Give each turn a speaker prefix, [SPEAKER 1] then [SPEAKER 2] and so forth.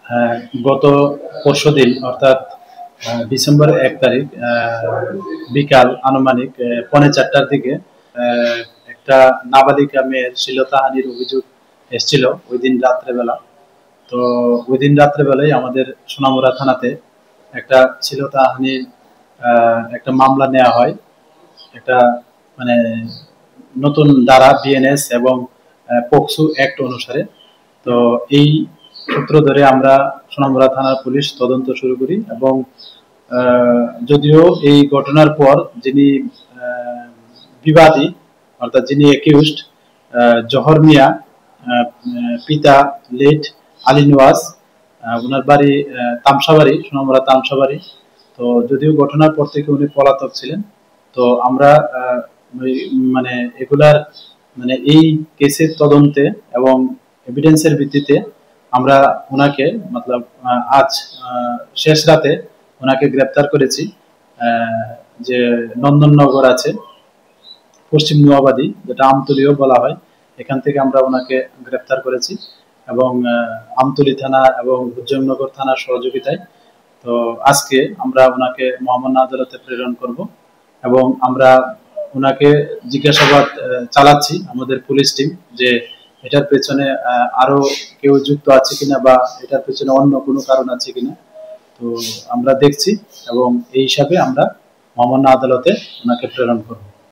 [SPEAKER 1] হ্যাঁ, গত পরশুদিন অর্থাৎ ডিসেম্বর 1 তারিখ বিকাল আনুমানিক 3:45টার দিকে আহ, একটা নাবালিকা মেয়ের শ্লীলতাহানির অভিযোগ এসেছিল ওই দিন রাত্রেবেলা। তো ওই দিন রাত্রেবেলায় আমাদের সোনামুড়া থানাতে একটা শ্লীলতাহানির একটা মামলা নেওয়া হয়। একটা মানে নতুন ধারা বিএনএস এবং পোকসো অ্যাক্ট অনুসারে। তো এই সূত্র ধরে আমরা সোনামুড়া থানার পুলিশ তদন্ত শুরু করি এবং যদিও এই ঘটনার পর যিনি বিবাদী অর্থাৎ যিনি একিউজড জহর মিয়া, পিতা লেট আলী নওয়াজ, ওনার বাড়ি তামসাবাড়ি, সোনামুড়া তামসাবাড়ি। তো যদিও ঘটনার পর থেকে উনি পলাতক ছিলেন। তো আমরা মানে এগুলার মানে এই কেসের তদন্তে এবং এভিডেন্সের ভিত্তিতে আমরা ওনাকে মতলব আজ শেষ রাতে ওনাকে গ্রেপ্তার করেছি। যে নন্দননগর আছে পশ্চিম নোয়াবাদী, যেটা আমতলীয় বলা হয়, এখান থেকে আমরা ওনাকে গ্রেপ্তার করেছি এবং আমতলী থানা এবং হুজ্জমনগর থানার সহযোগিতায়। তো আজকে আমরা ওনাকে মহামান্য আদালতে প্রেরণ করব এবং আমরা ওনাকে জিজ্ঞাসাবাদ চালাচ্ছি আমাদের পুলিশ টিম, যে এটার পেছনে আরো কেউ যুক্ত আছে কিনা বা এটার পেছনে অন্য কোনো কারণ আছে কিনা। তো আমরা দেখছি এবং এই হিসাবে আমরা মহামান্য আদালতে ওনাকে প্রেরণ করব।